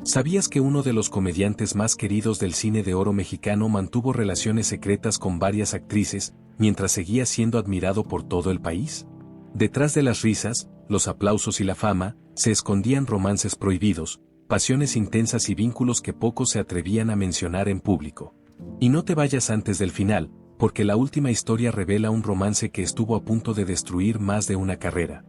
¿Sabías que uno de los comediantes más queridos del cine de oro mexicano mantuvo relaciones secretas con varias actrices, mientras seguía siendo admirado por todo el país? Detrás de las risas, los aplausos y la fama, se escondían romances prohibidos, pasiones intensas y vínculos que pocos se atrevían a mencionar en público. Y no te vayas antes del final, porque la última historia revela un romance que estuvo a punto de destruir más de una carrera.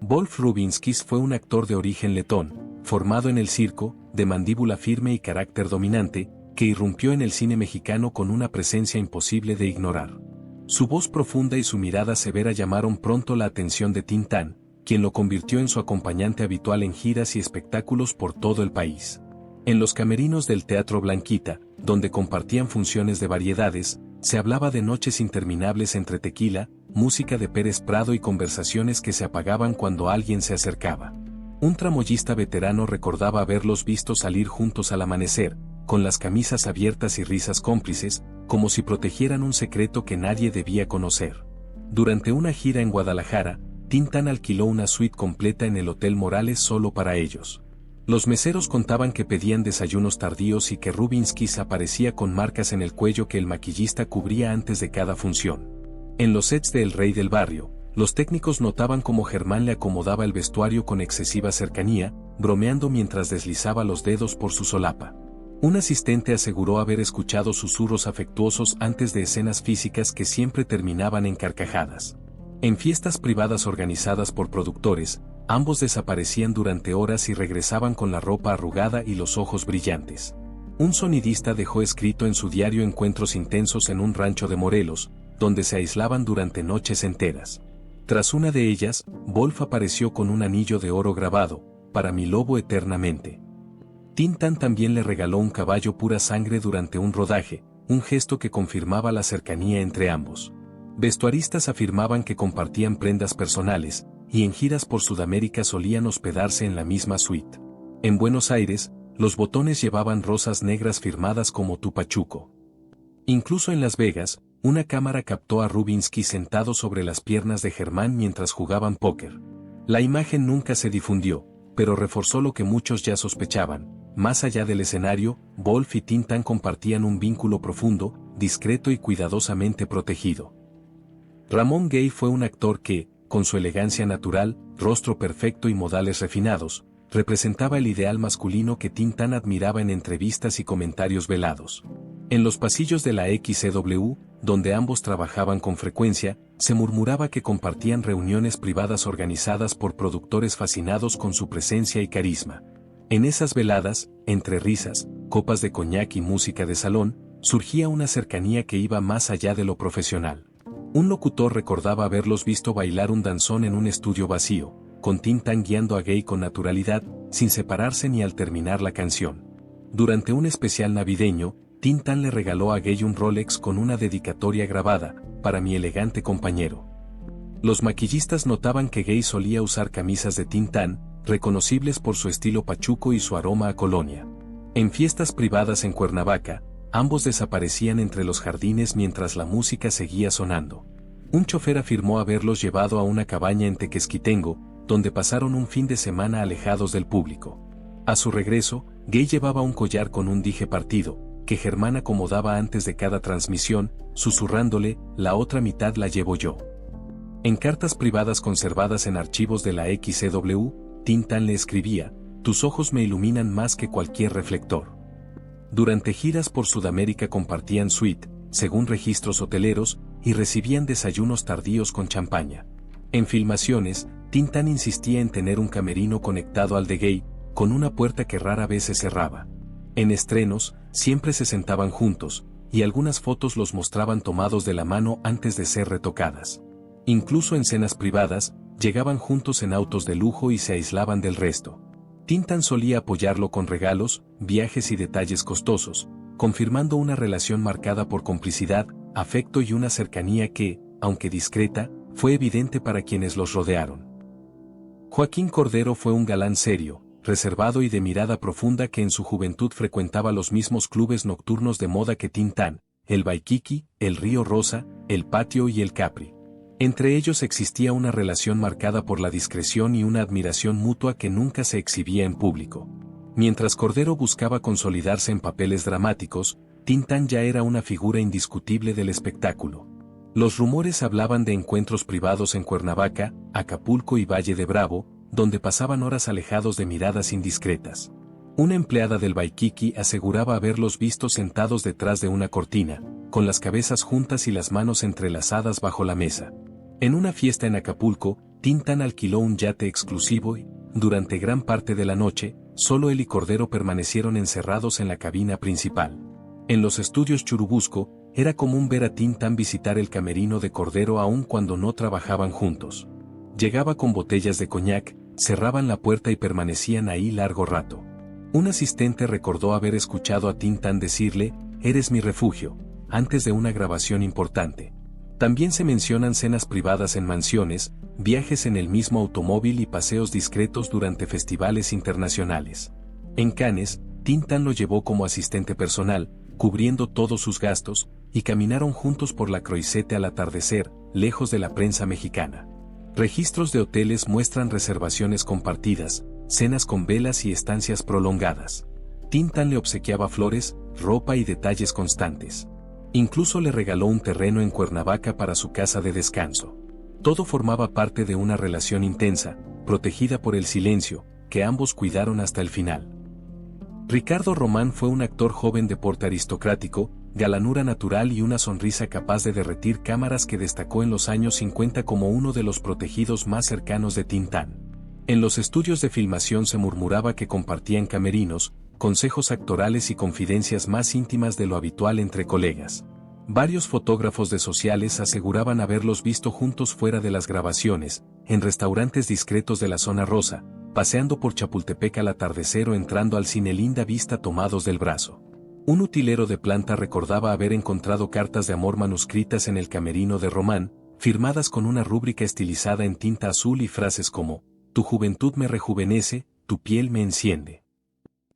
Wolf Rubinskis fue un actor de origen letón, formado en el circo, de mandíbula firme y carácter dominante, que irrumpió en el cine mexicano con una presencia imposible de ignorar. Su voz profunda y su mirada severa llamaron pronto la atención de Tintán, quien lo convirtió en su acompañante habitual en giras y espectáculos por todo el país. En los camerinos del Teatro Blanquita, donde compartían funciones de variedades, se hablaba de noches interminables entre tequila, música de Pérez Prado y conversaciones que se apagaban cuando alguien se acercaba. Un tramoyista veterano recordaba haberlos visto salir juntos al amanecer, con las camisas abiertas y risas cómplices, como si protegieran un secreto que nadie debía conocer. Durante una gira en Guadalajara, Tintán alquiló una suite completa en el Hotel Morales solo para ellos. Los meseros contaban que pedían desayunos tardíos y que Rubinskis aparecía con marcas en el cuello que el maquillista cubría antes de cada función. En los sets de El Rey del Barrio, los técnicos notaban cómo Germán le acomodaba el vestuario con excesiva cercanía, bromeando mientras deslizaba los dedos por su solapa. Un asistente aseguró haber escuchado susurros afectuosos antes de escenas físicas que siempre terminaban en carcajadas. En fiestas privadas organizadas por productores, ambos desaparecían durante horas y regresaban con la ropa arrugada y los ojos brillantes. Un sonidista dejó escrito en su diario encuentros intensos en un rancho de Morelos, donde se aislaban durante noches enteras. Tras una de ellas, Wolf apareció con un anillo de oro grabado, para mi lobo eternamente. Tintán también le regaló un caballo pura sangre durante un rodaje, un gesto que confirmaba la cercanía entre ambos. Vestuaristas afirmaban que compartían prendas personales, y en giras por Sudamérica solían hospedarse en la misma suite. En Buenos Aires, los botones llevaban rosas negras firmadas como Tu Pachuco. Incluso en Las Vegas, una cámara captó a Rubinskis sentado sobre las piernas de Germán mientras jugaban póker. La imagen nunca se difundió, pero reforzó lo que muchos ya sospechaban. Más allá del escenario, Wolf y Tintán compartían un vínculo profundo, discreto y cuidadosamente protegido. Ramón Gay fue un actor que, con su elegancia natural, rostro perfecto y modales refinados, representaba el ideal masculino que Tintán admiraba en entrevistas y comentarios velados. En los pasillos de la XCW, donde ambos trabajaban con frecuencia, se murmuraba que compartían reuniones privadas organizadas por productores fascinados con su presencia y carisma. En esas veladas, entre risas, copas de coñac y música de salón, surgía una cercanía que iba más allá de lo profesional. Un locutor recordaba haberlos visto bailar un danzón en un estudio vacío, con Tintán guiando a Gay con naturalidad, sin separarse ni al terminar la canción. Durante un especial navideño, Tintán le regaló a Gay un Rolex con una dedicatoria grabada, para mi elegante compañero. Los maquillistas notaban que Gay solía usar camisas de Tintán, reconocibles por su estilo pachuco y su aroma a colonia. En fiestas privadas en Cuernavaca, ambos desaparecían entre los jardines mientras la música seguía sonando. Un chofer afirmó haberlos llevado a una cabaña en Tequesquitengo, donde pasaron un fin de semana alejados del público. A su regreso, Gay llevaba un collar con un dije partido, que Germán acomodaba antes de cada transmisión, susurrándole, la otra mitad la llevo yo. En cartas privadas conservadas en archivos de la XCW, Tintán le escribía, tus ojos me iluminan más que cualquier reflector. Durante giras por Sudamérica compartían suite, según registros hoteleros, y recibían desayunos tardíos con champaña. En filmaciones, Tintán insistía en tener un camerino conectado al de Gay, con una puerta que rara vez se cerraba. En estrenos, siempre se sentaban juntos, y algunas fotos los mostraban tomados de la mano antes de ser retocadas. Incluso en cenas privadas, llegaban juntos en autos de lujo y se aislaban del resto. Tintán solía apoyarlo con regalos, viajes y detalles costosos, confirmando una relación marcada por complicidad, afecto y una cercanía que, aunque discreta, fue evidente para quienes los rodearon. Joaquín Cordero fue un galán serio, reservado y de mirada profunda que en su juventud frecuentaba los mismos clubes nocturnos de moda que Tintán, el Waikiki, el Río Rosa, el Patio y el Capri. Entre ellos existía una relación marcada por la discreción y una admiración mutua que nunca se exhibía en público. Mientras Cordero buscaba consolidarse en papeles dramáticos, Tintán ya era una figura indiscutible del espectáculo. Los rumores hablaban de encuentros privados en Cuernavaca, Acapulco y Valle de Bravo, donde pasaban horas alejados de miradas indiscretas. Una empleada del Waikiki aseguraba haberlos visto sentados detrás de una cortina, con las cabezas juntas y las manos entrelazadas bajo la mesa. En una fiesta en Acapulco, Tintán alquiló un yate exclusivo y, durante gran parte de la noche, solo él y Cordero permanecieron encerrados en la cabina principal. En los estudios Churubusco, era común ver a Tintán visitar el camerino de Cordero aun cuando no trabajaban juntos. Llegaba con botellas de coñac, cerraban la puerta y permanecían ahí largo rato. Un asistente recordó haber escuchado a Tintán decirle, «Eres mi refugio», antes de una grabación importante. También se mencionan cenas privadas en mansiones, viajes en el mismo automóvil y paseos discretos durante festivales internacionales. En Cannes, Tintán lo llevó como asistente personal, cubriendo todos sus gastos, y caminaron juntos por la Croisette al atardecer, lejos de la prensa mexicana. Registros de hoteles muestran reservaciones compartidas, cenas con velas y estancias prolongadas. Tintán le obsequiaba flores, ropa y detalles constantes. Incluso le regaló un terreno en Cuernavaca para su casa de descanso. Todo formaba parte de una relación intensa, protegida por el silencio, que ambos cuidaron hasta el final. Ricardo Román fue un actor joven de porte aristocrático, galanura natural y una sonrisa capaz de derretir cámaras que destacó en los años 50 como uno de los protegidos más cercanos de Tintán. En los estudios de filmación se murmuraba que compartían camerinos, consejos actorales y confidencias más íntimas de lo habitual entre colegas. Varios fotógrafos de sociales aseguraban haberlos visto juntos fuera de las grabaciones, en restaurantes discretos de la zona rosa, paseando por Chapultepec al atardecer o entrando al cine Linda Vista tomados del brazo. Un utilero de planta recordaba haber encontrado cartas de amor manuscritas en el camerino de Román, firmadas con una rúbrica estilizada en tinta azul y frases como, «Tu juventud me rejuvenece, tu piel me enciende».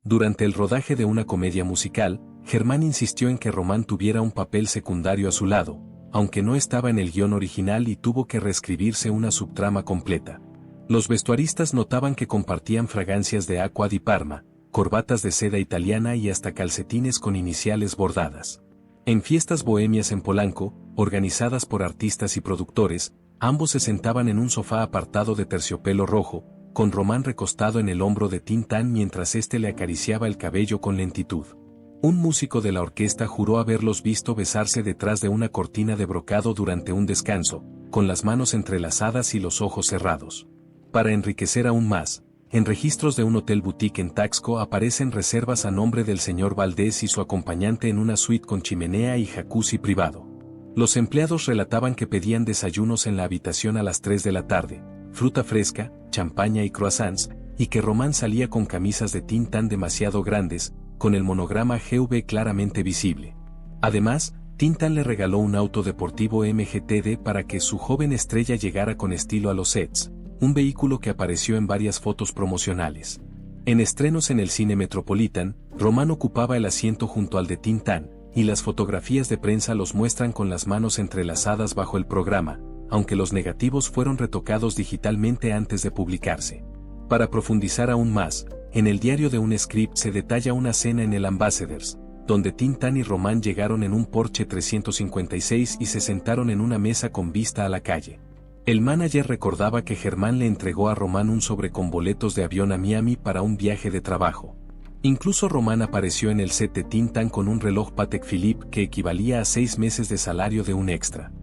Durante el rodaje de una comedia musical, Germán insistió en que Román tuviera un papel secundario a su lado, aunque no estaba en el guión original y tuvo que reescribirse una subtrama completa. Los vestuaristas notaban que compartían fragancias de Acqua di Parma, corbatas de seda italiana y hasta calcetines con iniciales bordadas. En fiestas bohemias en Polanco, organizadas por artistas y productores, ambos se sentaban en un sofá apartado de terciopelo rojo, con Román recostado en el hombro de Tintán mientras éste le acariciaba el cabello con lentitud. Un músico de la orquesta juró haberlos visto besarse detrás de una cortina de brocado durante un descanso, con las manos entrelazadas y los ojos cerrados. Para enriquecer aún más, en registros de un hotel boutique en Taxco aparecen reservas a nombre del señor Valdés y su acompañante en una suite con chimenea y jacuzzi privado. Los empleados relataban que pedían desayunos en la habitación a las 3 de la tarde, fruta fresca, champaña y croissants, y que Román salía con camisas de Tintán demasiado grandes, con el monograma GV claramente visible. Además, Tintán le regaló un auto deportivo MGTD para que su joven estrella llegara con estilo a los sets, un vehículo que apareció en varias fotos promocionales. En estrenos en el cine Metropolitan, Román ocupaba el asiento junto al de Tintán, y las fotografías de prensa los muestran con las manos entrelazadas bajo el programa, aunque los negativos fueron retocados digitalmente antes de publicarse. Para profundizar aún más, en el diario de un script se detalla una cena en el Ambassadors, donde Tintán y Román llegaron en un Porsche 356 y se sentaron en una mesa con vista a la calle. El manager recordaba que Germán le entregó a Román un sobre con boletos de avión a Miami para un viaje de trabajo. Incluso Román apareció en el set de Tintán con un reloj Patek Philippe que equivalía a 6 meses de salario de un extra.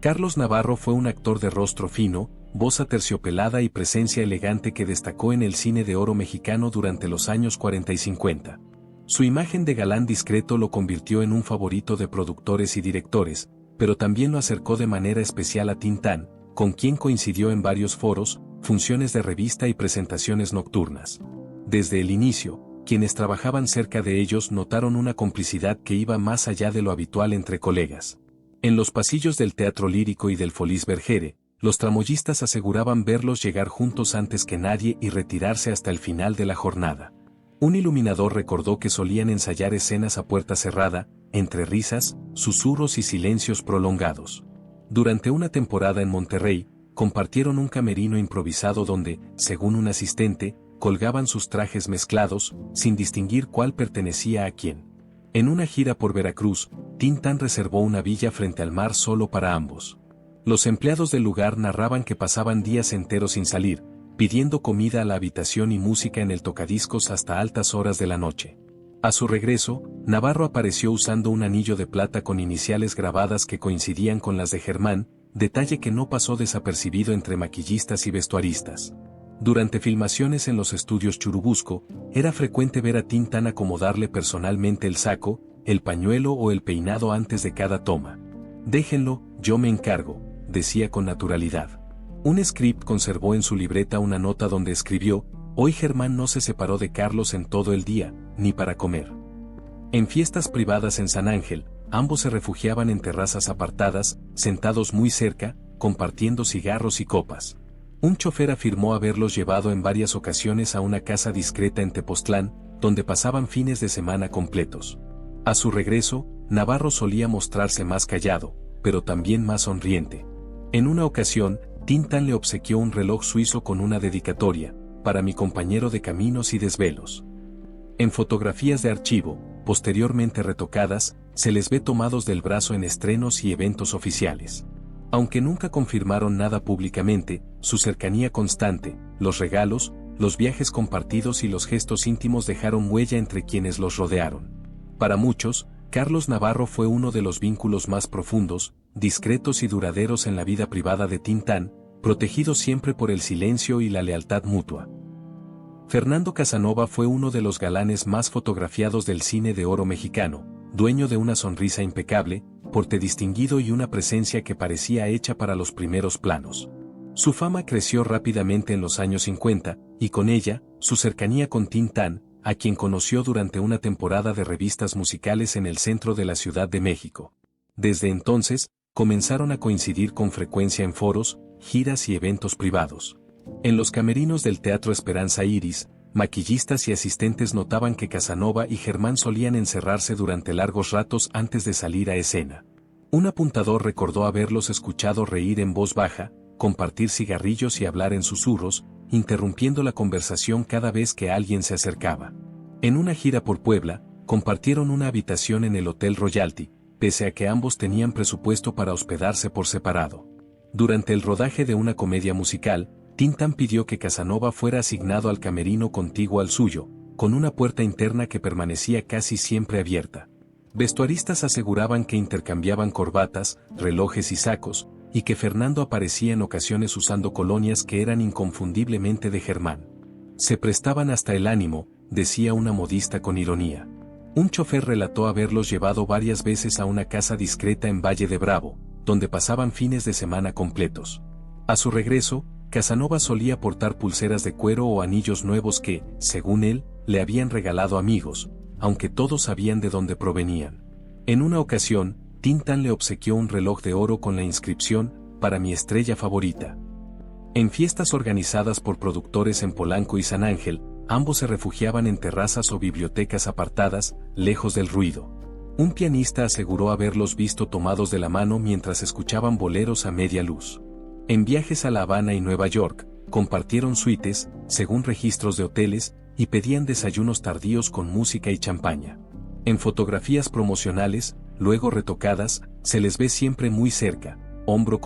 Carlos Navarro fue un actor de rostro fino, voz aterciopelada y presencia elegante que destacó en el cine de oro mexicano durante los años 40 y 50. Su imagen de galán discreto lo convirtió en un favorito de productores y directores, pero también lo acercó de manera especial a Tintán, con quien coincidió en varios foros, funciones de revista y presentaciones nocturnas. Desde el inicio, quienes trabajaban cerca de ellos notaron una complicidad que iba más allá de lo habitual entre colegas. En los pasillos del Teatro Lírico y del Folies Bergère, los tramoyistas aseguraban verlos llegar juntos antes que nadie y retirarse hasta el final de la jornada. Un iluminador recordó que solían ensayar escenas a puerta cerrada, entre risas, susurros y silencios prolongados. Durante una temporada en Monterrey, compartieron un camerino improvisado donde, según un asistente, colgaban sus trajes mezclados, sin distinguir cuál pertenecía a quién. En una gira por Veracruz, Tintán reservó una villa frente al mar solo para ambos. Los empleados del lugar narraban que pasaban días enteros sin salir, pidiendo comida a la habitación y música en el tocadiscos hasta altas horas de la noche. A su regreso, Navarro apareció usando un anillo de plata con iniciales grabadas que coincidían con las de Germán, detalle que no pasó desapercibido entre maquillistas y vestuaristas. Durante filmaciones en los estudios Churubusco, era frecuente ver a Tintán acomodarle personalmente el saco, el pañuelo o el peinado antes de cada toma. «Déjenlo, yo me encargo», decía con naturalidad. Un script conservó en su libreta una nota donde escribió: «Hoy Germán no se separó de Carlos en todo el día, ni para comer». En fiestas privadas en San Ángel, ambos se refugiaban en terrazas apartadas, sentados muy cerca, compartiendo cigarros y copas. Un chofer afirmó haberlos llevado en varias ocasiones a una casa discreta en Tepoztlán, donde pasaban fines de semana completos. A su regreso, Navarro solía mostrarse más callado, pero también más sonriente. En una ocasión, Tintán le obsequió un reloj suizo con una dedicatoria: «Para mi compañero de caminos y desvelos». En fotografías de archivo, posteriormente retocadas, se les ve tomados del brazo en estrenos y eventos oficiales. Aunque nunca confirmaron nada públicamente, su cercanía constante, los regalos, los viajes compartidos y los gestos íntimos dejaron huella entre quienes los rodearon. Para muchos, Carlos Navarro fue uno de los vínculos más profundos, discretos y duraderos en la vida privada de Tintán, protegido siempre por el silencio y la lealtad mutua. Fernando Casanova fue uno de los galanes más fotografiados del cine de oro mexicano, dueño de una sonrisa impecable, porte distinguido y una presencia que parecía hecha para los primeros planos. Su fama creció rápidamente en los años 50, y con ella, su cercanía con Tintán, a quien conoció durante una temporada de revistas musicales en el centro de la Ciudad de México. Desde entonces, comenzaron a coincidir con frecuencia en foros, giras y eventos privados. En los camerinos del Teatro Esperanza Iris, maquillistas y asistentes notaban que Casanova y Germán solían encerrarse durante largos ratos antes de salir a escena. Un apuntador recordó haberlos escuchado reír en voz baja, compartir cigarrillos y hablar en susurros, interrumpiendo la conversación cada vez que alguien se acercaba. En una gira por Puebla, compartieron una habitación en el Hotel Royalty, pese a que ambos tenían presupuesto para hospedarse por separado. Durante el rodaje de una comedia musical, Tintán pidió que Casanova fuera asignado al camerino contiguo al suyo, con una puerta interna que permanecía casi siempre abierta. Vestuaristas aseguraban que intercambiaban corbatas, relojes y sacos, y que Fernando aparecía en ocasiones usando colonias que eran inconfundiblemente de Germán. «Se prestaban hasta el ánimo», decía una modista con ironía. Un chofer relató haberlos llevado varias veces a una casa discreta en Valle de Bravo, donde pasaban fines de semana completos. A su regreso, Casanova solía portar pulseras de cuero o anillos nuevos que, según él, le habían regalado amigos, aunque todos sabían de dónde provenían. En una ocasión, Tintán le obsequió un reloj de oro con la inscripción: «Para mi estrella favorita». En fiestas organizadas por productores en Polanco y San Ángel, ambos se refugiaban en terrazas o bibliotecas apartadas, lejos del ruido. Un pianista aseguró haberlos visto tomados de la mano mientras escuchaban boleros a media luz. En viajes a La Habana y Nueva York, compartieron suites, según registros de hoteles, y pedían desayunos tardíos con música y champaña. En fotografías promocionales, luego retocadas, se les ve siempre muy cerca, hombro,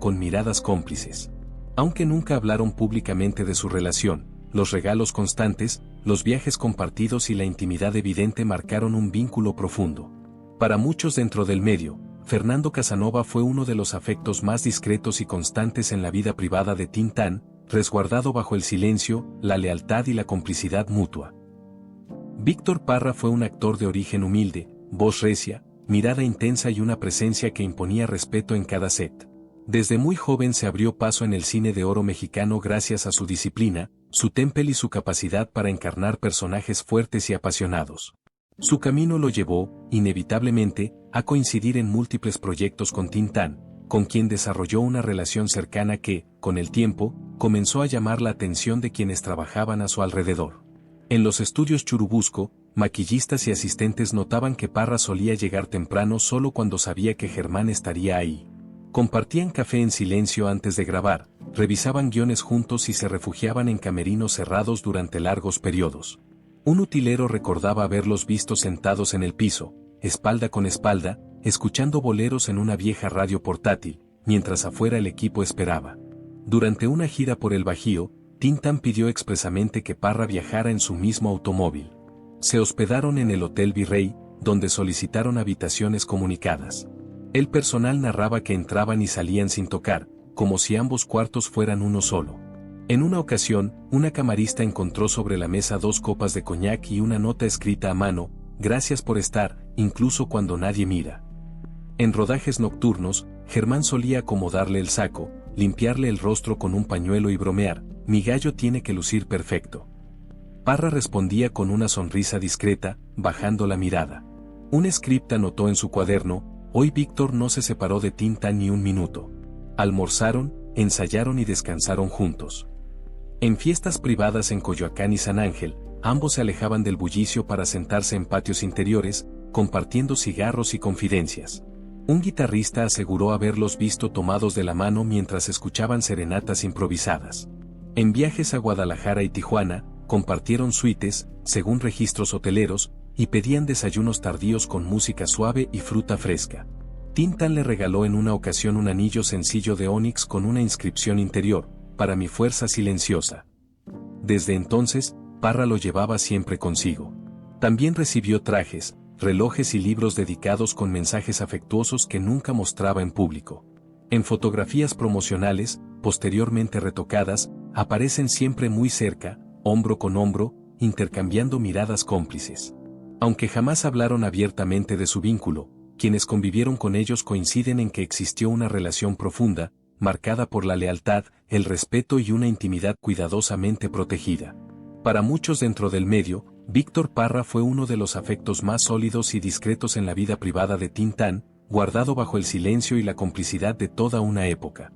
con miradas cómplices. Aunque nunca hablaron públicamente de su relación, los regalos constantes, los viajes compartidos y la intimidad evidente marcaron un vínculo profundo. Para muchos dentro del medio, Fernando Casanova fue uno de los afectos más discretos y constantes en la vida privada de Tintán, resguardado bajo el silencio, la lealtad y la complicidad mutua. Víctor Parra fue un actor de origen humilde, voz recia, mirada intensa y una presencia que imponía respeto en cada set. Desde muy joven se abrió paso en el cine de oro mexicano gracias a su disciplina, su temple y su capacidad para encarnar personajes fuertes y apasionados. Su camino lo llevó, inevitablemente, a coincidir en múltiples proyectos con Tintán, con quien desarrolló una relación cercana que, con el tiempo, comenzó a llamar la atención de quienes trabajaban a su alrededor. En los estudios Churubusco, maquillistas y asistentes notaban que Parra solía llegar temprano solo cuando sabía que Germán estaría ahí. Compartían café en silencio antes de grabar, revisaban guiones juntos y se refugiaban en camerinos cerrados durante largos periodos. Un utilero recordaba haberlos visto sentados en el piso, espalda con espalda, escuchando boleros en una vieja radio portátil, mientras afuera el equipo esperaba. Durante una gira por el Bajío, Tintán pidió expresamente que Parra viajara en su mismo automóvil. Se hospedaron en el Hotel Virrey, donde solicitaron habitaciones comunicadas. El personal narraba que entraban y salían sin tocar, como si ambos cuartos fueran uno solo. En una ocasión, una camarista encontró sobre la mesa 2 copas de coñac y una nota escrita a mano: "Gracias por estar, incluso cuando nadie mira". En rodajes nocturnos, Germán solía acomodarle el saco, limpiarle el rostro con un pañuelo y bromear: "Mi gallo tiene que lucir perfecto". Parra respondía con una sonrisa discreta, bajando la mirada. Un script anotó en su cuaderno: "Hoy Víctor no se separó de Tintán ni un minuto". Almorzaron, ensayaron y descansaron juntos. En fiestas privadas en Coyoacán y San Ángel, ambos se alejaban del bullicio para sentarse en patios interiores, compartiendo cigarros y confidencias. Un guitarrista aseguró haberlos visto tomados de la mano mientras escuchaban serenatas improvisadas. En viajes a Guadalajara y Tijuana, compartieron suites, según registros hoteleros, y pedían desayunos tardíos con música suave y fruta fresca. Tintán le regaló en una ocasión un anillo sencillo de ónix con una inscripción interior: "Para mi fuerza silenciosa". Desde entonces, Parra lo llevaba siempre consigo. También recibió trajes, relojes y libros dedicados con mensajes afectuosos que nunca mostraba en público. En fotografías promocionales, posteriormente retocadas, aparecen siempre muy cerca, hombro con hombro, intercambiando miradas cómplices. Aunque jamás hablaron abiertamente de su vínculo, quienes convivieron con ellos coinciden en que existió una relación profunda, marcada por la lealtad, el respeto y una intimidad cuidadosamente protegida. Para muchos dentro del medio, Víctor Parra fue uno de los afectos más sólidos y discretos en la vida privada de Tintán, guardado bajo el silencio y la complicidad de toda una época.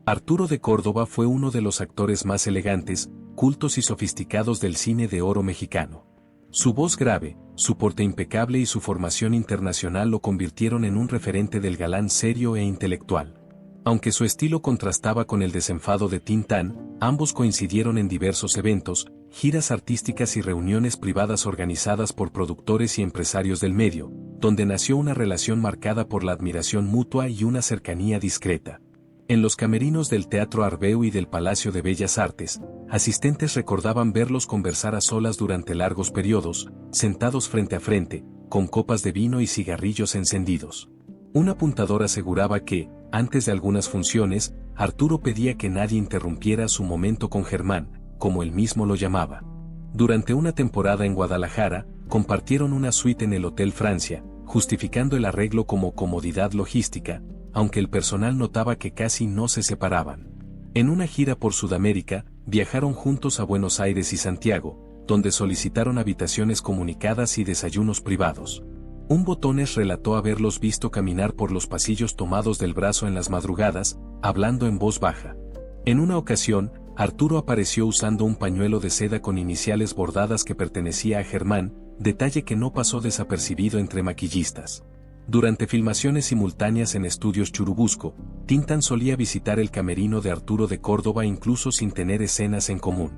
Arturo de Córdoba fue uno de los actores más elegantes, cultos y sofisticados del cine de oro mexicano. Su voz grave, su porte impecable y su formación internacional lo convirtieron en un referente del galán serio e intelectual. Aunque su estilo contrastaba con el desenfado de Tintán, ambos coincidieron en diversos eventos, giras artísticas y reuniones privadas organizadas por productores y empresarios del medio, donde nació una relación marcada por la admiración mutua y una cercanía discreta. En los camerinos del Teatro Arbeu y del Palacio de Bellas Artes, asistentes recordaban verlos conversar a solas durante largos periodos, sentados frente a frente, con copas de vino y cigarrillos encendidos. Un apuntador aseguraba que, antes de algunas funciones, Arturo pedía que nadie interrumpiera su momento con Germán, como él mismo lo llamaba. Durante una temporada en Guadalajara, compartieron una suite en el Hotel Francia, justificando el arreglo como comodidad logística, aunque el personal notaba que casi no se separaban. En una gira por Sudamérica, viajaron juntos a Buenos Aires y Santiago, donde solicitaron habitaciones comunicadas y desayunos privados. Un Botones relató haberlos visto caminar por los pasillos tomados del brazo en las madrugadas, hablando en voz baja. En una ocasión, Arturo apareció usando un pañuelo de seda con iniciales bordadas que pertenecía a Germán, detalle que no pasó desapercibido entre maquillistas. Durante filmaciones simultáneas en Estudios Churubusco, Tintán solía visitar el camerino de Arturo de Córdoba incluso sin tener escenas en común.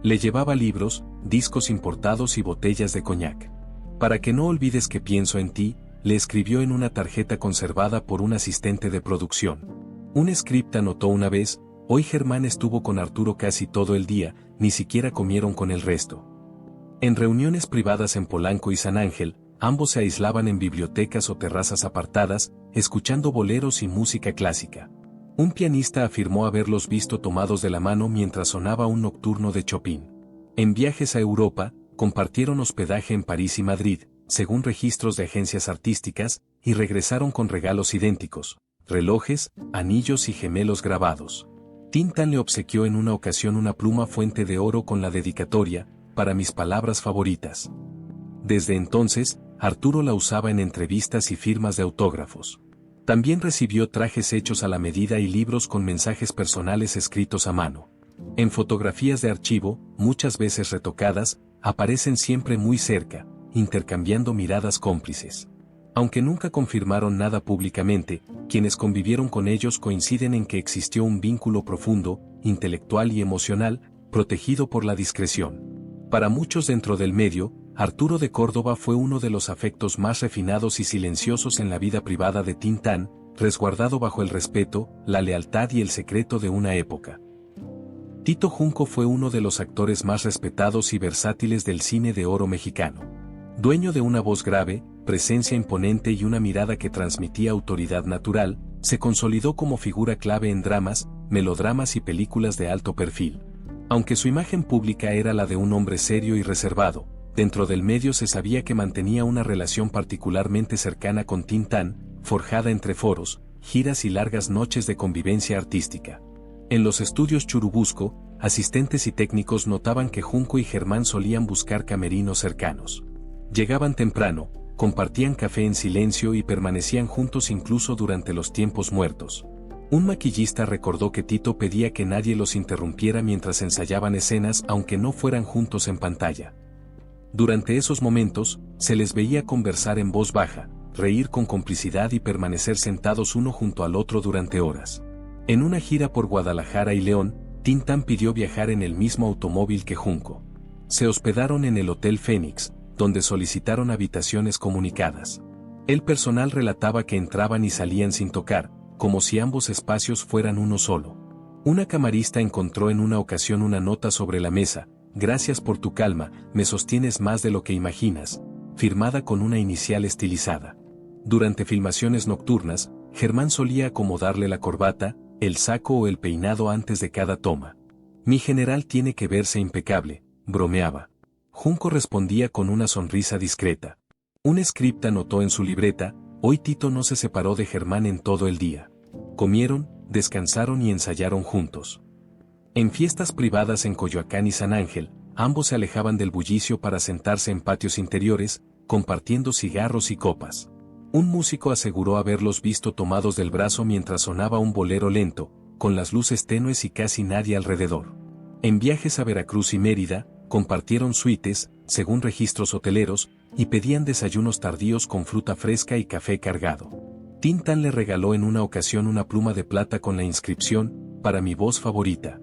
Le llevaba libros, discos importados y botellas de coñac. "Para que no olvides que pienso en ti", le escribió en una tarjeta conservada por un asistente de producción. Un script anotó una vez: "Hoy Germán estuvo con Arturo casi todo el día, ni siquiera comieron con el resto". En reuniones privadas en Polanco y San Ángel, ambos se aislaban en bibliotecas o terrazas apartadas, escuchando boleros y música clásica. Un pianista afirmó haberlos visto tomados de la mano mientras sonaba un nocturno de Chopin. En viajes a Europa, compartieron hospedaje en París y Madrid, según registros de agencias artísticas, y regresaron con regalos idénticos: relojes, anillos y gemelos grabados. Tintán le obsequió en una ocasión una pluma fuente de oro con la dedicatoria: "Para mis palabras favoritas". Desde entonces, Arturo la usaba en entrevistas y firmas de autógrafos. También recibió trajes hechos a la medida y libros con mensajes personales escritos a mano. En fotografías de archivo, muchas veces retocadas, aparecen siempre muy cerca, intercambiando miradas cómplices. Aunque nunca confirmaron nada públicamente, quienes convivieron con ellos coinciden en que existió un vínculo profundo, intelectual y emocional, protegido por la discreción. Para muchos dentro del medio, Arturo de Córdoba fue uno de los afectos más refinados y silenciosos en la vida privada de Tintán, resguardado bajo el respeto, la lealtad y el secreto de una época. Tito Junco fue uno de los actores más respetados y versátiles del cine de oro mexicano. Dueño de una voz grave, presencia imponente y una mirada que transmitía autoridad natural, se consolidó como figura clave en dramas, melodramas y películas de alto perfil. Aunque su imagen pública era la de un hombre serio y reservado, dentro del medio se sabía que mantenía una relación particularmente cercana con Tintán, forjada entre foros, giras y largas noches de convivencia artística. En los estudios Churubusco, asistentes y técnicos notaban que Junco y Germán solían buscar camerinos cercanos. Llegaban temprano, compartían café en silencio y permanecían juntos incluso durante los tiempos muertos. Un maquillista recordó que Tito pedía que nadie los interrumpiera mientras ensayaban escenas aunque no fueran juntos en pantalla. Durante esos momentos, se les veía conversar en voz baja, reír con complicidad y permanecer sentados uno junto al otro durante horas. En una gira por Guadalajara y León, Tintán pidió viajar en el mismo automóvil que Junco. Se hospedaron en el Hotel Fénix, donde solicitaron habitaciones comunicadas. El personal relataba que entraban y salían sin tocar, como si ambos espacios fueran uno solo. Una camarista encontró en una ocasión una nota sobre la mesa: "Gracias por tu calma, me sostienes más de lo que imaginas", firmada con una inicial estilizada. Durante filmaciones nocturnas, Germán solía acomodarle la corbata, el saco o el peinado antes de cada toma. "Mi general tiene que verse impecable", bromeaba. Junco respondía con una sonrisa discreta. Un script anotó en su libreta: "Hoy Tito no se separó de Germán en todo el día". Comieron, descansaron y ensayaron juntos. En fiestas privadas en Coyoacán y San Ángel, ambos se alejaban del bullicio para sentarse en patios interiores, compartiendo cigarros y copas. Un músico aseguró haberlos visto tomados del brazo mientras sonaba un bolero lento, con las luces tenues y casi nadie alrededor. En viajes a Veracruz y Mérida, compartieron suites, según registros hoteleros, y pedían desayunos tardíos con fruta fresca y café cargado. Tintán le regaló en una ocasión una pluma de plata con la inscripción: "Para mi voz favorita".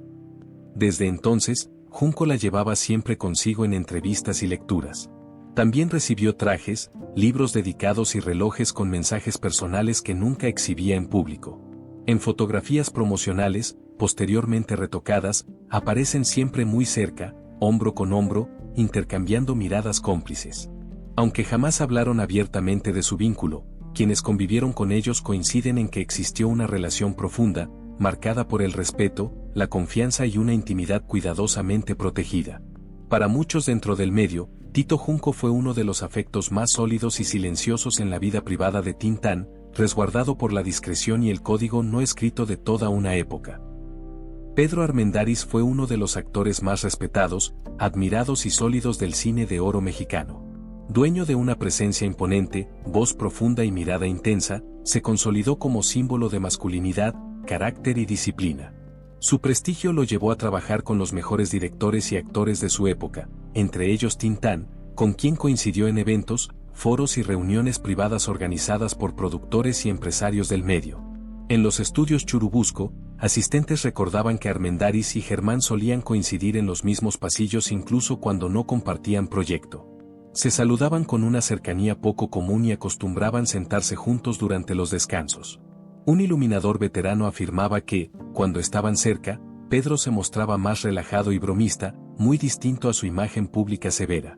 Desde entonces, Junco la llevaba siempre consigo en entrevistas y lecturas. También recibió trajes, libros dedicados y relojes con mensajes personales que nunca exhibía en público. En fotografías promocionales, posteriormente retocadas, aparecen siempre muy cerca, hombro con hombro, intercambiando miradas cómplices. Aunque jamás hablaron abiertamente de su vínculo, quienes convivieron con ellos coinciden en que existió una relación profunda, marcada por el respeto, la confianza y una intimidad cuidadosamente protegida. Para muchos dentro del medio, Tito Junco fue uno de los afectos más sólidos y silenciosos en la vida privada de Tintán, resguardado por la discreción y el código no escrito de toda una época. Pedro Armendáriz fue uno de los actores más respetados, admirados y sólidos del cine de oro mexicano. Dueño de una presencia imponente, voz profunda y mirada intensa, se consolidó como símbolo de masculinidad, carácter y disciplina. Su prestigio lo llevó a trabajar con los mejores directores y actores de su época, entre ellos Tintán, con quien coincidió en eventos, foros y reuniones privadas organizadas por productores y empresarios del medio. En los estudios Churubusco, asistentes recordaban que Armendáriz y Germán solían coincidir en los mismos pasillos incluso cuando no compartían proyecto. Se saludaban con una cercanía poco común y acostumbraban sentarse juntos durante los descansos. Un iluminador veterano afirmaba que, cuando estaban cerca, Pedro se mostraba más relajado y bromista, muy distinto a su imagen pública severa.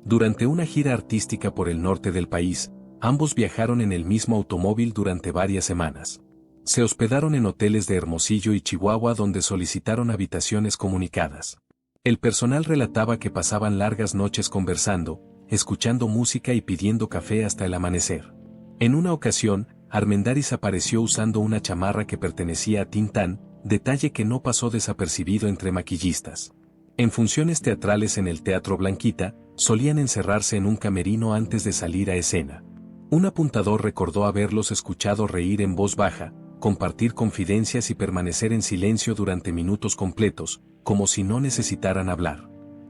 Durante una gira artística por el norte del país, ambos viajaron en el mismo automóvil durante varias semanas. Se hospedaron en hoteles de Hermosillo y Chihuahua donde solicitaron habitaciones comunicadas. El personal relataba que pasaban largas noches conversando, escuchando música y pidiendo café hasta el amanecer. En una ocasión, Armendáriz apareció usando una chamarra que pertenecía a Tintán, detalle que no pasó desapercibido entre maquillistas. En funciones teatrales en el Teatro Blanquita, solían encerrarse en un camerino antes de salir a escena. Un apuntador recordó haberlos escuchado reír en voz baja, compartir confidencias y permanecer en silencio durante minutos completos, como si no necesitaran hablar.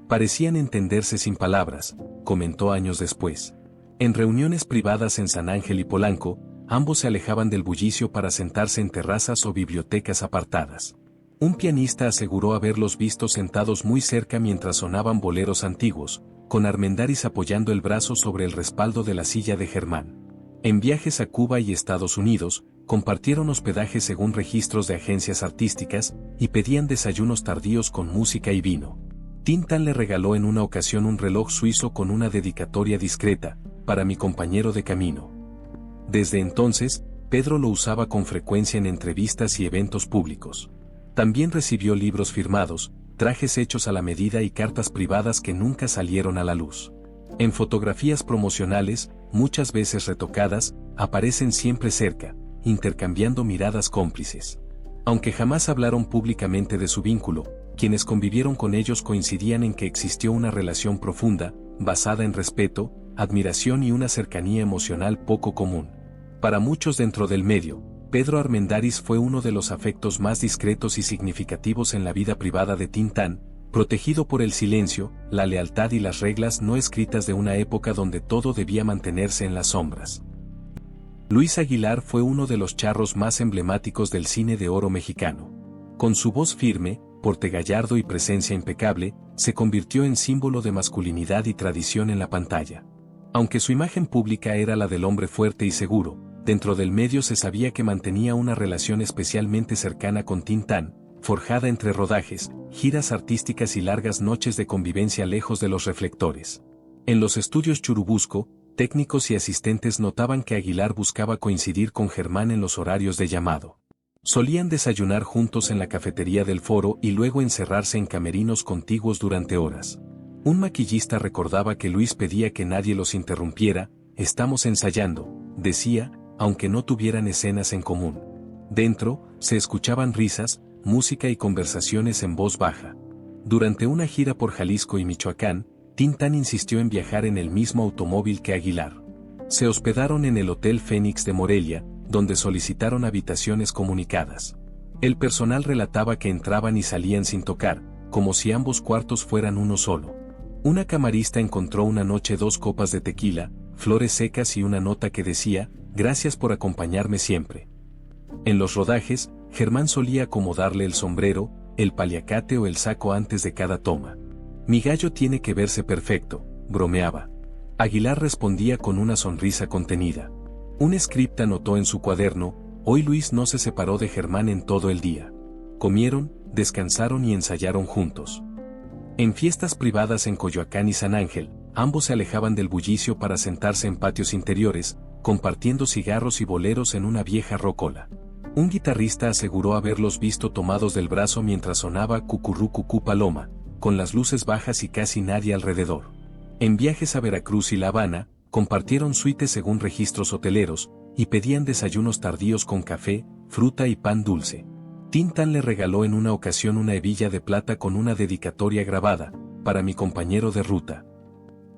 Parecían entenderse sin palabras, comentó años después. En reuniones privadas en San Ángel y Polanco, ambos se alejaban del bullicio para sentarse en terrazas o bibliotecas apartadas. Un pianista aseguró haberlos visto sentados muy cerca mientras sonaban boleros antiguos, con Armendáriz apoyando el brazo sobre el respaldo de la silla de Germán. En viajes a Cuba y Estados Unidos, compartieron hospedaje según registros de agencias artísticas, y pedían desayunos tardíos con música y vino. Tin Tan le regaló en una ocasión un reloj suizo con una dedicatoria discreta, para mi compañero de camino. Desde entonces, Pedro lo usaba con frecuencia en entrevistas y eventos públicos. También recibió libros firmados, trajes hechos a la medida y cartas privadas que nunca salieron a la luz. En fotografías promocionales, muchas veces retocadas, aparecen siempre cerca, intercambiando miradas cómplices. Aunque jamás hablaron públicamente de su vínculo, quienes convivieron con ellos coincidían en que existió una relación profunda, basada en respeto, admiración y una cercanía emocional poco común. Para muchos dentro del medio, Pedro Armendáriz fue uno de los afectos más discretos y significativos en la vida privada de Tin Tan, protegido por el silencio, la lealtad y las reglas no escritas de una época donde todo debía mantenerse en las sombras. Luis Aguilar fue uno de los charros más emblemáticos del cine de oro mexicano. Con su voz firme, porte gallardo y presencia impecable, se convirtió en símbolo de masculinidad y tradición en la pantalla. Aunque su imagen pública era la del hombre fuerte y seguro, dentro del medio se sabía que mantenía una relación especialmente cercana con Tin Tan, forjada entre rodajes, giras artísticas y largas noches de convivencia lejos de los reflectores. En los estudios Churubusco, técnicos y asistentes notaban que Aguilar buscaba coincidir con Germán en los horarios de llamado. Solían desayunar juntos en la cafetería del foro y luego encerrarse en camerinos contiguos durante horas. Un maquillista recordaba que Luis pedía que nadie los interrumpiera, «Estamos ensayando», decía, aunque no tuvieran escenas en común. Dentro, se escuchaban risas, música y conversaciones en voz baja. Durante una gira por Jalisco y Michoacán, Tin Tan insistió en viajar en el mismo automóvil que Aguilar. Se hospedaron en el Hotel Fénix de Morelia, donde solicitaron habitaciones comunicadas. El personal relataba que entraban y salían sin tocar, como si ambos cuartos fueran uno solo. Una camarista encontró una noche 2 copas de tequila, flores secas y una nota que decía, «Gracias por acompañarme siempre». En los rodajes, Germán solía acomodarle el sombrero, el paliacate o el saco antes de cada toma. «Mi gallo tiene que verse perfecto», bromeaba. Aguilar respondía con una sonrisa contenida. Un script anotó en su cuaderno, «Hoy Luis no se separó de Germán en todo el día». Comieron, descansaron y ensayaron juntos. En fiestas privadas en Coyoacán y San Ángel, ambos se alejaban del bullicio para sentarse en patios interiores, compartiendo cigarros y boleros en una vieja rocola. Un guitarrista aseguró haberlos visto tomados del brazo mientras sonaba Cucurrú Cucú Paloma, con las luces bajas y casi nadie alrededor. En viajes a Veracruz y La Habana, compartieron suites según registros hoteleros, y pedían desayunos tardíos con café, fruta y pan dulce. Tin Tan le regaló en una ocasión una hebilla de plata con una dedicatoria grabada, «Para mi compañero de ruta».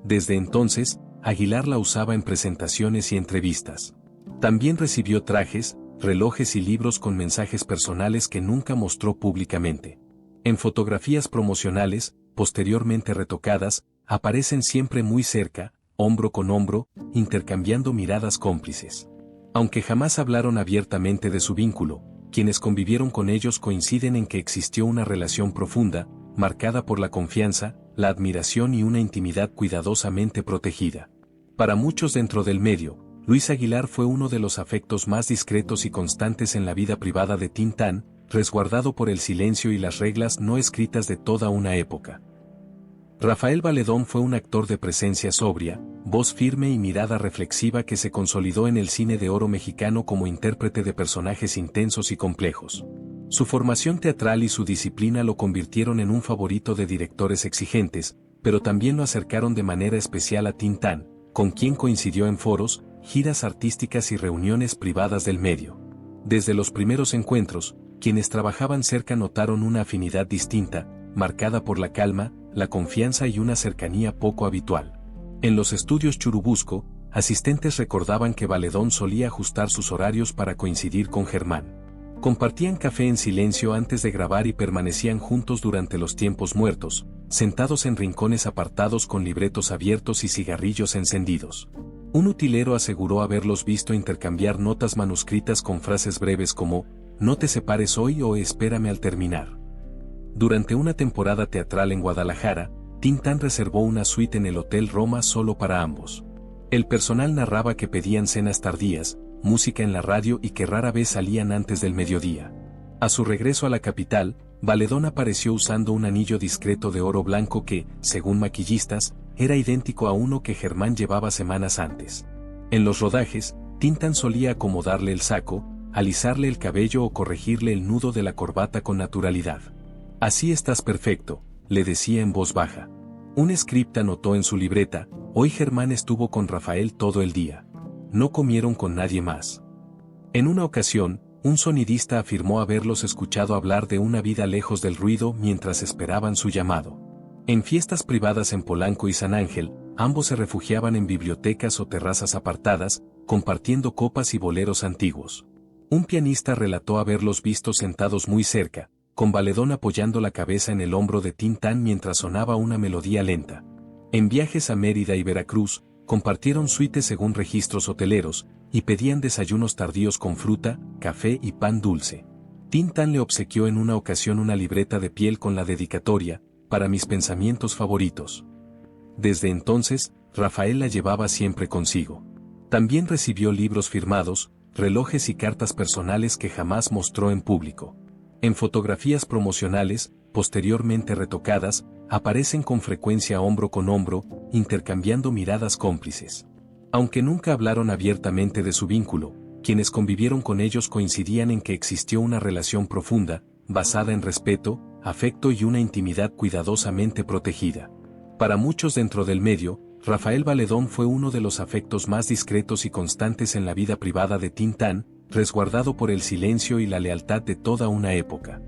Desde entonces, Aguilar la usaba en presentaciones y entrevistas. También recibió trajes, relojes y libros con mensajes personales que nunca mostró públicamente. En fotografías promocionales, posteriormente retocadas, aparecen siempre muy cerca, hombro con hombro, intercambiando miradas cómplices. Aunque jamás hablaron abiertamente de su vínculo, quienes convivieron con ellos coinciden en que existió una relación profunda, marcada por la confianza, la admiración y una intimidad cuidadosamente protegida. Para muchos dentro del medio, Luis Aguilar fue uno de los afectos más discretos y constantes en la vida privada de Tin Tan, resguardado por el silencio y las reglas no escritas de toda una época. Rafael Valedón fue un actor de presencia sobria, voz firme y mirada reflexiva que se consolidó en el cine de oro mexicano como intérprete de personajes intensos y complejos. Su formación teatral y su disciplina lo convirtieron en un favorito de directores exigentes, pero también lo acercaron de manera especial a Tin Tan, con quien coincidió en foros, giras artísticas y reuniones privadas del medio. Desde los primeros encuentros, quienes trabajaban cerca notaron una afinidad distinta, marcada por la calma, la confianza y una cercanía poco habitual. En los estudios Churubusco, asistentes recordaban que Valedón solía ajustar sus horarios para coincidir con Germán. Compartían café en silencio antes de grabar y permanecían juntos durante los tiempos muertos, sentados en rincones apartados con libretos abiertos y cigarrillos encendidos. Un utilero aseguró haberlos visto intercambiar notas manuscritas con frases breves como, "No te separes hoy" o "Espérame al terminar". Durante una temporada teatral en Guadalajara, Tintán reservó una suite en el Hotel Roma solo para ambos. El personal narraba que pedían cenas tardías, música en la radio y que rara vez salían antes del mediodía. A su regreso a la capital, Valedón apareció usando un anillo discreto de oro blanco que, según maquillistas, era idéntico a uno que Germán llevaba semanas antes. En los rodajes, Tintán solía acomodarle el saco, alisarle el cabello o corregirle el nudo de la corbata con naturalidad. "Así estás perfecto", le decía en voz baja. Un script anotó en su libreta: "Hoy Germán estuvo con Rafael todo el día. No comieron con nadie más". En una ocasión, un sonidista afirmó haberlos escuchado hablar de una vida lejos del ruido mientras esperaban su llamado. En fiestas privadas en Polanco y San Ángel, ambos se refugiaban en bibliotecas o terrazas apartadas, compartiendo copas y boleros antiguos. Un pianista relató haberlos visto sentados muy cerca, con Valedón apoyando la cabeza en el hombro de Tintán mientras sonaba una melodía lenta. En viajes a Mérida y Veracruz, compartieron suites según registros hoteleros, y pedían desayunos tardíos con fruta, café y pan dulce. Tintán le obsequió en una ocasión una libreta de piel con la dedicatoria: "Para mis pensamientos favoritos". Desde entonces, Rafael la llevaba siempre consigo. También recibió libros firmados, relojes y cartas personales que jamás mostró en público. En fotografías promocionales, posteriormente retocadas, aparecen con frecuencia hombro con hombro, intercambiando miradas cómplices. Aunque nunca hablaron abiertamente de su vínculo, quienes convivieron con ellos coincidían en que existió una relación profunda, basada en respeto, afecto y una intimidad cuidadosamente protegida. Para muchos dentro del medio, Rafael Valedón fue uno de los afectos más discretos y constantes en la vida privada de Tintán, resguardado por el silencio y la lealtad de toda una época.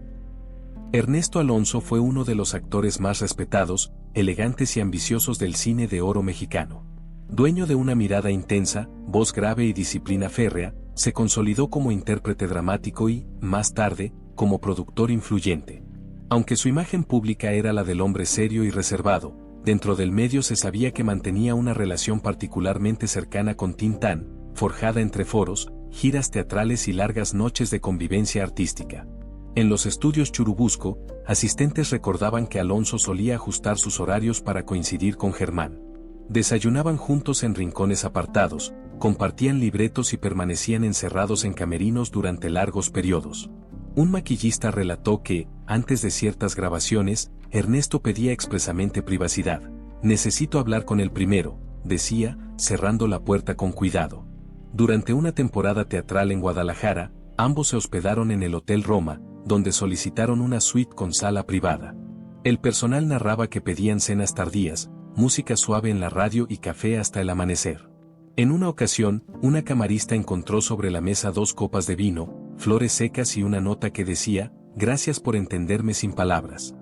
Ernesto Alonso fue uno de los actores más respetados, elegantes y ambiciosos del cine de oro mexicano. Dueño de una mirada intensa, voz grave y disciplina férrea, se consolidó como intérprete dramático y, más tarde, como productor influyente. Aunque su imagen pública era la del hombre serio y reservado, dentro del medio se sabía que mantenía una relación particularmente cercana con Tintán, forjada entre foros, giras teatrales y largas noches de convivencia artística. En los estudios Churubusco, asistentes recordaban que Alonso solía ajustar sus horarios para coincidir con Germán. Desayunaban juntos en rincones apartados, compartían libretos y permanecían encerrados en camerinos durante largos periodos. Un maquillista relató que, antes de ciertas grabaciones, Ernesto pedía expresamente privacidad. "Necesito hablar con él primero", decía, cerrando la puerta con cuidado. Durante una temporada teatral en Guadalajara, ambos se hospedaron en el Hotel Roma, donde solicitaron una suite con sala privada. El personal narraba que pedían cenas tardías, música suave en la radio y café hasta el amanecer. En una ocasión, una camarista encontró sobre la mesa 2 copas de vino, flores secas y una nota que decía: "Gracias por entenderme sin palabras".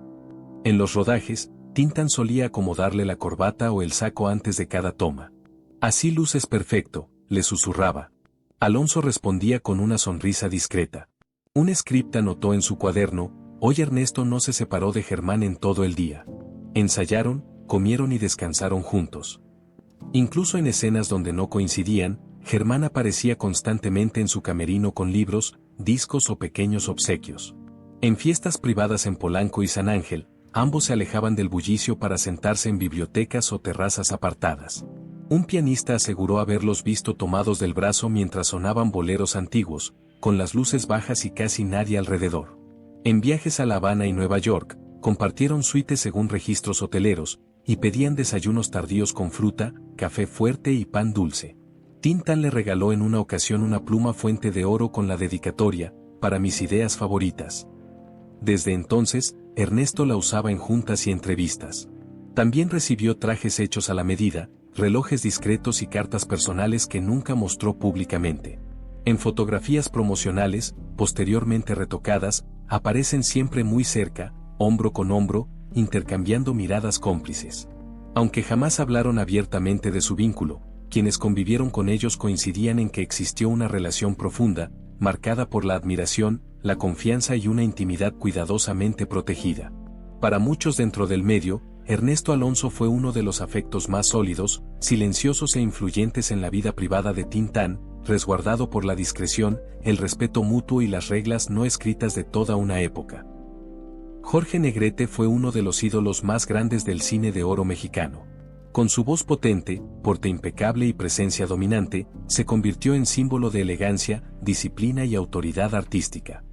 En los rodajes, Tintán solía acomodarle la corbata o el saco antes de cada toma. "Así luces perfecto", le susurraba. Alonso respondía con una sonrisa discreta. Un script anotó en su cuaderno: "Hoy Ernesto no se separó de Germán en todo el día. Ensayaron, comieron y descansaron juntos". Incluso en escenas donde no coincidían, Germán aparecía constantemente en su camerino con libros, discos o pequeños obsequios. En fiestas privadas en Polanco y San Ángel, ambos se alejaban del bullicio para sentarse en bibliotecas o terrazas apartadas. Un pianista aseguró haberlos visto tomados del brazo mientras sonaban boleros antiguos, con las luces bajas y casi nadie alrededor. En viajes a La Habana y Nueva York, compartieron suites según registros hoteleros, y pedían desayunos tardíos con fruta, café fuerte y pan dulce. Tintán le regaló en una ocasión una pluma fuente de oro con la dedicatoria: "Para mis ideas favoritas". Desde entonces, Ernesto la usaba en juntas y entrevistas. También recibió trajes hechos a la medida, relojes discretos y cartas personales que nunca mostró públicamente. En fotografías promocionales, posteriormente retocadas, aparecen siempre muy cerca, hombro con hombro, intercambiando miradas cómplices. Aunque jamás hablaron abiertamente de su vínculo, quienes convivieron con ellos coincidían en que existió una relación profunda, marcada por la admiración, la confianza y una intimidad cuidadosamente protegida. Para muchos dentro del medio, Ernesto Alonso fue uno de los afectos más sólidos, silenciosos e influyentes en la vida privada de Tintán, resguardado por la discreción, el respeto mutuo y las reglas no escritas de toda una época. Jorge Negrete fue uno de los ídolos más grandes del cine de oro mexicano. Con su voz potente, porte impecable y presencia dominante, se convirtió en símbolo de elegancia, disciplina y autoridad artística.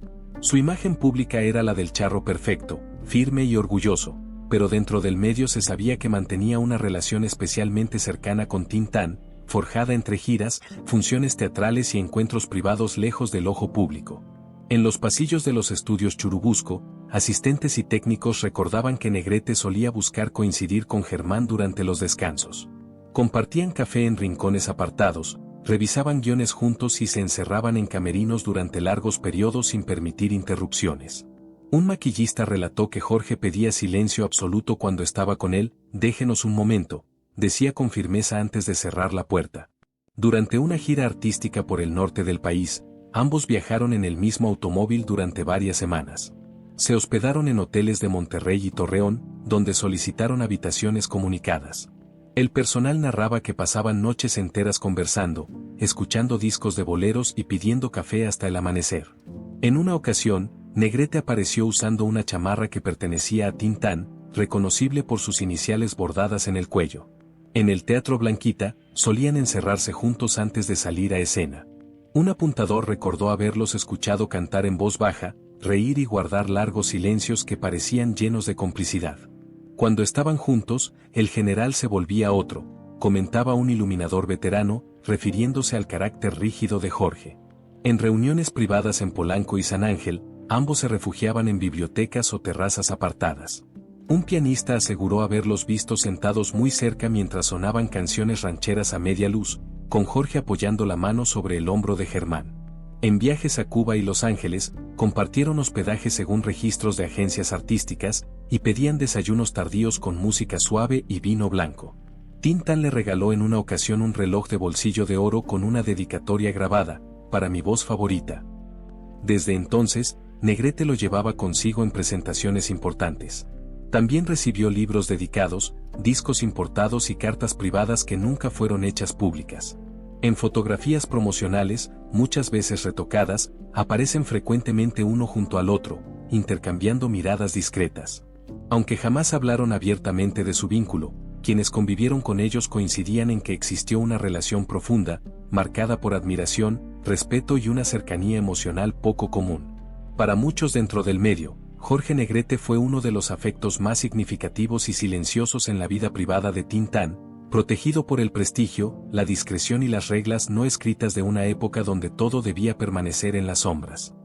Su imagen pública era la del charro perfecto, firme y orgulloso, pero dentro del medio se sabía que mantenía una relación especialmente cercana con Tintán, forjada entre giras, funciones teatrales y encuentros privados lejos del ojo público. En los pasillos de los estudios Churubusco, asistentes y técnicos recordaban que Negrete solía buscar coincidir con Germán durante los descansos. Compartían café en rincones apartados, revisaban guiones juntos y se encerraban en camerinos durante largos periodos sin permitir interrupciones. Un maquillista relató que Jorge pedía silencio absoluto cuando estaba con él. «Déjenos un momento», decía con firmeza antes de cerrar la puerta. Durante una gira artística por el norte del país, ambos viajaron en el mismo automóvil durante varias semanas. Se hospedaron en hoteles de Monterrey y Torreón, donde solicitaron habitaciones comunicadas. El personal narraba que pasaban noches enteras conversando, escuchando discos de boleros y pidiendo café hasta el amanecer. En una ocasión, Negrete apareció usando una chamarra que pertenecía a Tintán, reconocible por sus iniciales bordadas en el cuello. En el Teatro Blanquita, solían encerrarse juntos antes de salir a escena. Un apuntador recordó haberlos escuchado cantar en voz baja, reír y guardar largos silencios que parecían llenos de complicidad. Cuando estaban juntos, el general se volvía otro, comentaba un iluminador veterano, refiriéndose al carácter rígido de Jorge. En reuniones privadas en Polanco y San Ángel, ambos se refugiaban en bibliotecas o terrazas apartadas. Un pianista aseguró haberlos visto sentados muy cerca mientras sonaban canciones rancheras a media luz, con Jorge apoyando la mano sobre el hombro de Germán. En viajes a Cuba y Los Ángeles, compartieron hospedaje según registros de agencias artísticas, y pedían desayunos tardíos con música suave y vino blanco. Tintán le regaló en una ocasión un reloj de bolsillo de oro con una dedicatoria grabada: «Para mi voz favorita». Desde entonces, Negrete lo llevaba consigo en presentaciones importantes. También recibió libros dedicados, discos importados y cartas privadas que nunca fueron hechas públicas. En fotografías promocionales, muchas veces retocadas, aparecen frecuentemente uno junto al otro, intercambiando miradas discretas. Aunque jamás hablaron abiertamente de su vínculo, quienes convivieron con ellos coincidían en que existió una relación profunda, marcada por admiración, respeto y una cercanía emocional poco común. Para muchos dentro del medio, Jorge Negrete fue uno de los afectos más significativos y silenciosos en la vida privada de Tintán, protegido por el prestigio, la discreción y las reglas no escritas de una época donde todo debía permanecer en las sombras.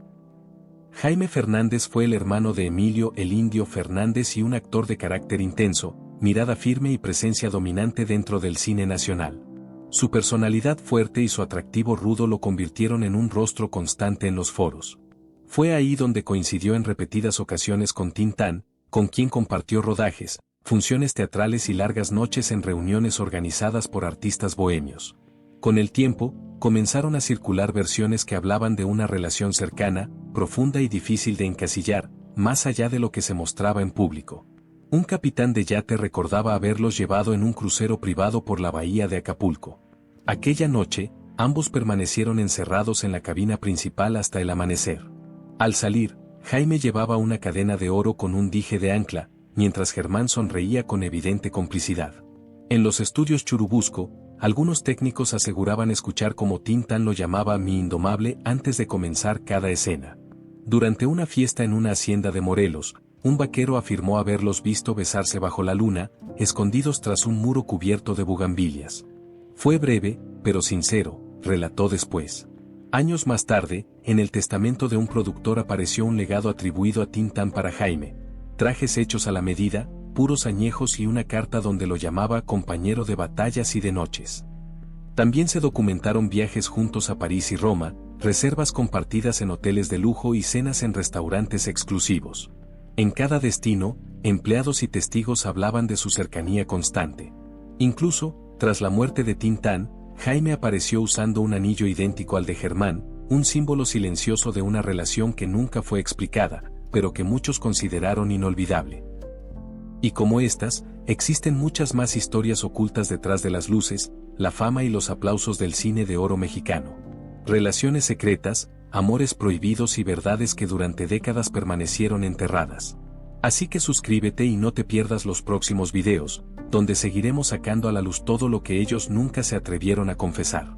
Jaime Fernández fue el hermano de Emilio el Indio Fernández y un actor de carácter intenso, mirada firme y presencia dominante dentro del cine nacional. Su personalidad fuerte y su atractivo rudo lo convirtieron en un rostro constante en los foros. Fue ahí donde coincidió en repetidas ocasiones con Tintán, con quien compartió rodajes, funciones teatrales y largas noches en reuniones organizadas por artistas bohemios. Con el tiempo, comenzaron a circular versiones que hablaban de una relación cercana, profunda y difícil de encasillar, más allá de lo que se mostraba en público. Un capitán de yate recordaba haberlos llevado en un crucero privado por la bahía de Acapulco. Aquella noche, ambos permanecieron encerrados en la cabina principal hasta el amanecer. Al salir, Jaime llevaba una cadena de oro con un dije de ancla, mientras Germán sonreía con evidente complicidad. En los estudios Churubusco, algunos técnicos aseguraban escuchar cómo Tintán lo llamaba mi indomable antes de comenzar cada escena. Durante una fiesta en una hacienda de Morelos, un vaquero afirmó haberlos visto besarse bajo la luna, escondidos tras un muro cubierto de bugambilias. Fue breve, pero sincero, relató después. Años más tarde, en el testamento de un productor apareció un legado atribuido a Tintán para Jaime: trajes hechos a la medida, puros añejos y una carta donde lo llamaba compañero de batallas y de noches. También se documentaron viajes juntos a París y Roma, reservas compartidas en hoteles de lujo y cenas en restaurantes exclusivos. En cada destino, empleados y testigos hablaban de su cercanía constante. Incluso, tras la muerte de Tintán, Jaime apareció usando un anillo idéntico al de Germán, un símbolo silencioso de una relación que nunca fue explicada, pero que muchos consideraron inolvidable. Y como estas, Existen muchas más historias ocultas detrás de las luces, la fama y los aplausos del cine de oro mexicano. Relaciones secretas, amores prohibidos y verdades que durante décadas permanecieron enterradas. Así que suscríbete y no te pierdas los próximos videos, donde seguiremos sacando a la luz todo lo que ellos nunca se atrevieron a confesar.